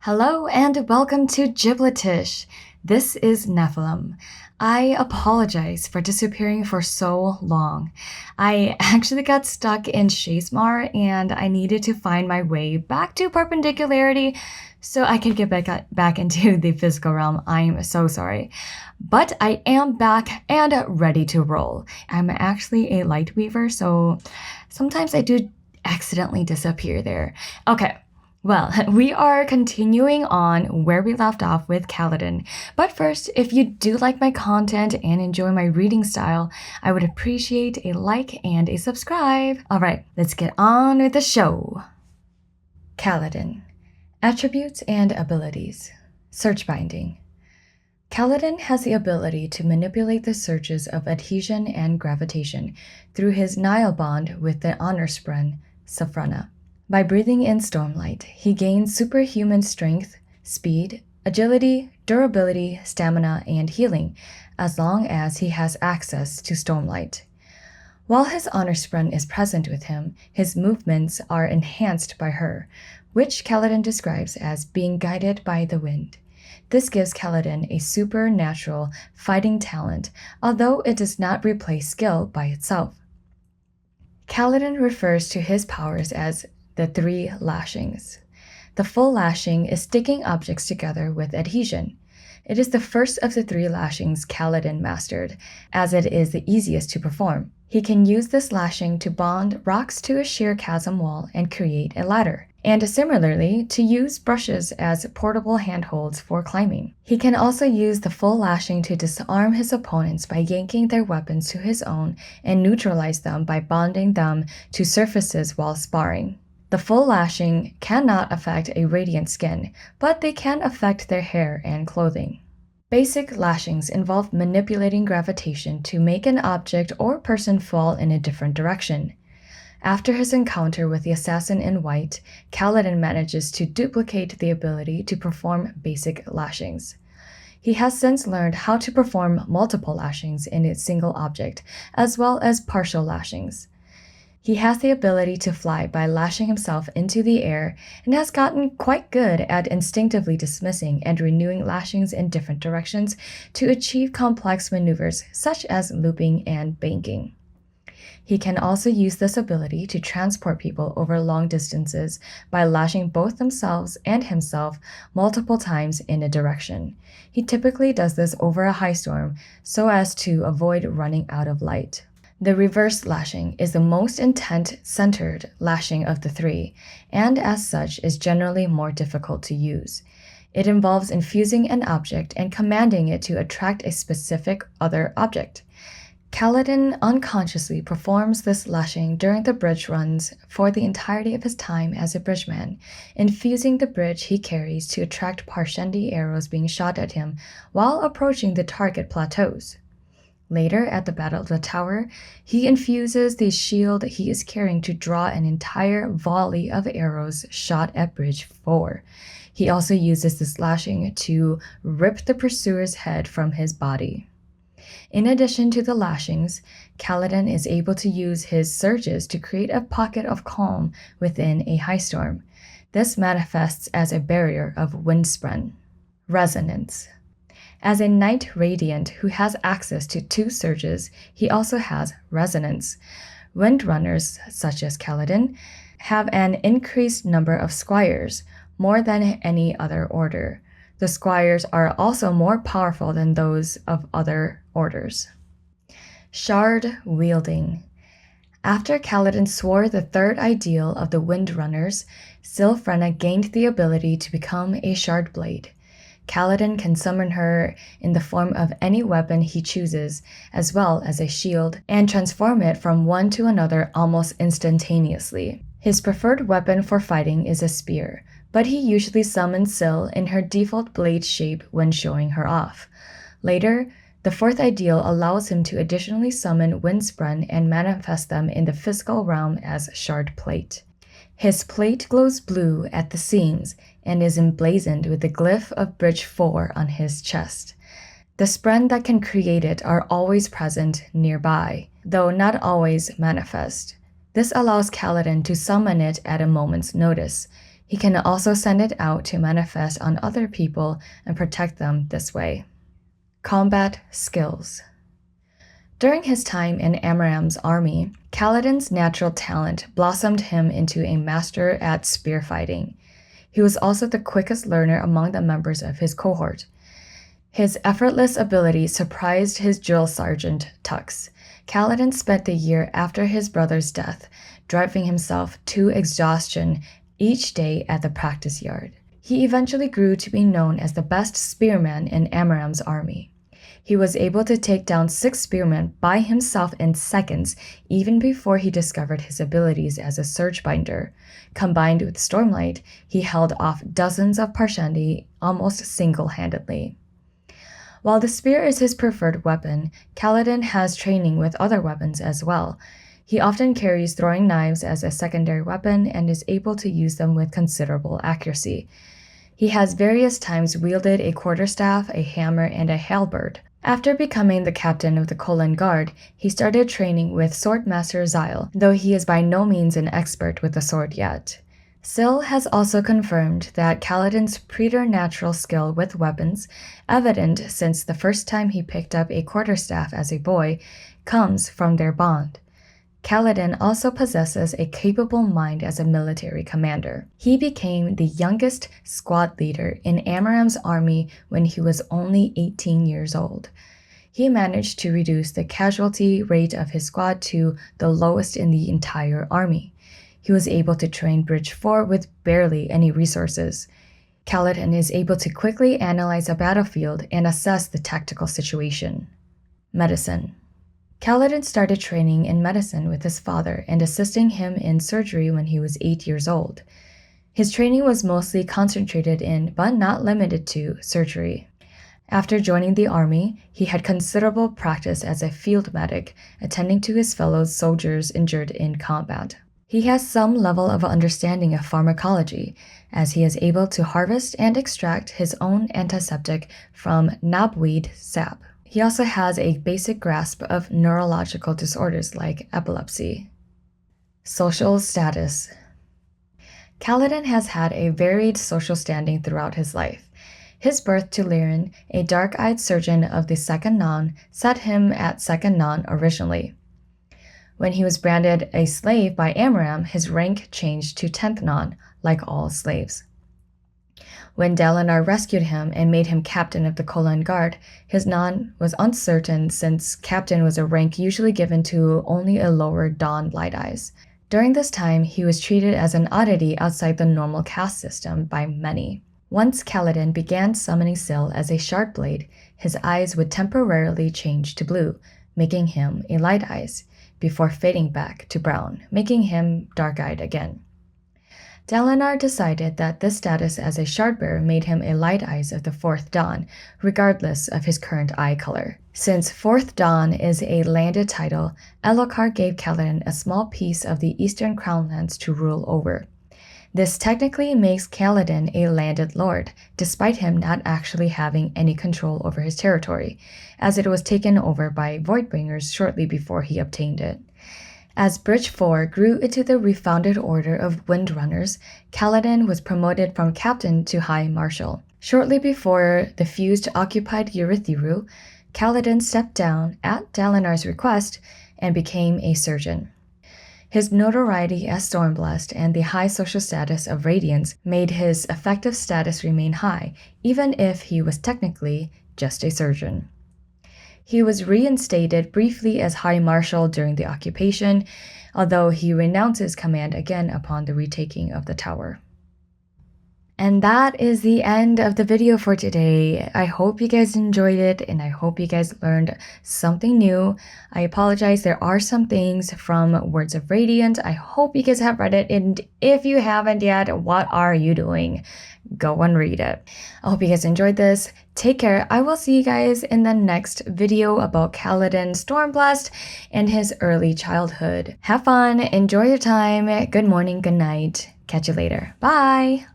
Hello and welcome to Gibleltish. This is Nephilim. I apologize for disappearing for so long. I actually got stuck in Shazemar and I needed to find my way back to perpendicularity so I could get back into the physical realm. I'm so sorry. But I am back and ready to roll. I'm actually a light weaver, so sometimes I do accidentally disappear there. Okay. Well, we are continuing on where we left off with Kaladin. But first, if you do like my content and enjoy my reading style, I would appreciate a like and a subscribe. Alright, let's get on with the show. Kaladin. Attributes and abilities. Search binding. Kaladin has the ability to manipulate the surges of adhesion and gravitation through his Nile bond with the honor spren, Safrana. By breathing in Stormlight, he gains superhuman strength, speed, agility, durability, stamina, and healing, as long as he has access to Stormlight. While his honor spren is present with him, his movements are enhanced by her, which Kaladin describes as being guided by the wind. This gives Kaladin a supernatural fighting talent, although it does not replace skill by itself. Kaladin refers to his powers as the 3 lashings. The full lashing is sticking objects together with adhesion. It is the first of the 3 lashings Kaladin mastered, as it is the easiest to perform. He can use this lashing to bond rocks to a sheer chasm wall and create a ladder, and similarly to use brushes as portable handholds for climbing. He can also use the full lashing to disarm his opponents by yanking their weapons to his own and neutralize them by bonding them to surfaces while sparring. The full lashing cannot affect a radiant skin, but they can affect their hair and clothing. Basic lashings involve manipulating gravitation to make an object or person fall in a different direction. After his encounter with the assassin in white, Kaladin manages to duplicate the ability to perform basic lashings. He has since learned how to perform multiple lashings in a single object, as well as partial lashings. He has the ability to fly by lashing himself into the air and has gotten quite good at instinctively dismissing and renewing lashings in different directions to achieve complex maneuvers such as looping and banking. He can also use this ability to transport people over long distances by lashing both themselves and himself multiple times in a direction. He typically does this over a high storm so as to avoid running out of light. The reverse lashing is the most intent-centered lashing of the 3, and as such is generally more difficult to use. It involves infusing an object and commanding it to attract a specific other object. Kaladin unconsciously performs this lashing during the bridge runs for the entirety of his time as a bridgeman, infusing the bridge he carries to attract Parshendi arrows being shot at him while approaching the target plateaus. Later, at the Battle of the Tower, he infuses the shield he is carrying to draw an entire volley of arrows shot at Bridge 4. He also uses this lashing to rip the pursuer's head from his body. In addition to the lashings, Kaladin is able to use his surges to create a pocket of calm within a high storm. This manifests as a barrier of wind spren. Resonance. As a Knight Radiant who has access to 2 surges, he also has resonance. Windrunners, such as Kaladin, have an increased number of squires, more than any other order. The squires are also more powerful than those of other orders. Shard Wielding. After Kaladin swore the 3rd ideal of the Windrunners, Sylphrena gained the ability to become a Shard Blade. Kaladin can summon her in the form of any weapon he chooses, as well as a shield, and transform it from one to another almost instantaneously. His preferred weapon for fighting is a spear, but he usually summons Syl in her default blade shape when showing her off. Later, the 4th ideal allows him to additionally summon Windspren and manifest them in the physical realm as Shard Plate. His plate glows blue at the seams and is emblazoned with the glyph of Bridge 4 on his chest. The spren that can create it are always present nearby, though not always manifest. This allows Kaladin to summon it at a moment's notice. He can also send it out to manifest on other people and protect them this way. Combat skills. During his time in Amaram's army, Kaladin's natural talent blossomed him into a master at spear fighting. He was also the quickest learner among the members of his cohort. His effortless ability surprised his drill sergeant, Tux. Kaladin spent the year after his brother's death, driving himself to exhaustion each day at the practice yard. He eventually grew to be known as the best spearman in Amaram's army. He was able to take down 6 spearmen by himself in seconds, even before he discovered his abilities as a surge binder. Combined with Stormlight, he held off dozens of Parshendi almost single-handedly. While the spear is his preferred weapon, Kaladin has training with other weapons as well. He often carries throwing knives as a secondary weapon and is able to use them with considerable accuracy. He has various times wielded a quarterstaff, a hammer, and a halberd. After becoming the captain of the Colan Guard, he started training with Swordmaster Zyle, though he is by no means an expert with the sword yet. Syl has also confirmed that Kaladin's preternatural skill with weapons, evident since the first time he picked up a quarterstaff as a boy, comes from their bond. Kaladin also possesses a capable mind as a military commander. He became the youngest squad leader in Amaram's army when he was only 18 years old. He managed to reduce the casualty rate of his squad to the lowest in the entire army. He was able to train Bridge 4 with barely any resources. Kaladin is able to quickly analyze a battlefield and assess the tactical situation. Medicine. Kaladin started training in medicine with his father and assisting him in surgery when he was 8 years old. His training was mostly concentrated in, but not limited to, surgery. After joining the army, he had considerable practice as a field medic, attending to his fellow soldiers injured in combat. He has some level of understanding of pharmacology, as he is able to harvest and extract his own antiseptic from knobweed sap. He also has a basic grasp of neurological disorders like epilepsy. Social status. Kaladin has had a varied social standing throughout his life. His birth to Lirin, a dark-eyed surgeon of the Second Non, set him at Second Non originally. When he was branded a slave by Amaram, his rank changed to 10th Non, like all slaves. When Dalinar rescued him and made him captain of the Colan Guard, his non was uncertain since captain was a rank usually given to only a lower Dawn Light Eyes. During this time, he was treated as an oddity outside the normal caste system by many. Once Kaladin began summoning Syl as a Shardblade, his eyes would temporarily change to blue, making him a Light Eyes, before fading back to brown, making him dark-eyed again. Dalinar decided that this status as a Shardbearer made him a Light Eyes of the 4th Dawn, regardless of his current eye color. Since 4th Dawn is a landed title, Elhokar gave Kaladin a small piece of the Eastern Crownlands to rule over. This technically makes Kaladin a landed lord, despite him not actually having any control over his territory, as it was taken over by Voidbringers shortly before he obtained it. As Bridge 4 grew into the refounded Order of Windrunners, Kaladin was promoted from captain to high marshal. Shortly before the fused occupied Urithiru, Kaladin stepped down at Dalinar's request and became a surgeon. His notoriety as Stormblessed and the high social status of Radiance made his effective status remain high, even if he was technically just a surgeon. He was reinstated briefly as High Marshal during the occupation, although he renounced his command again upon the retaking of the tower. And that is the end of the video for today. I hope you guys enjoyed it and I hope you guys learned something new. I apologize, there are some things from Words of Radiant. I hope you guys have read it, and if you haven't yet, what are you doing? Go and read it. I hope you guys enjoyed this. Take care. I will see you guys in the next video about Kaladin Stormblessed and his early childhood. Have fun, enjoy your time, good morning, good night. Catch you later. Bye!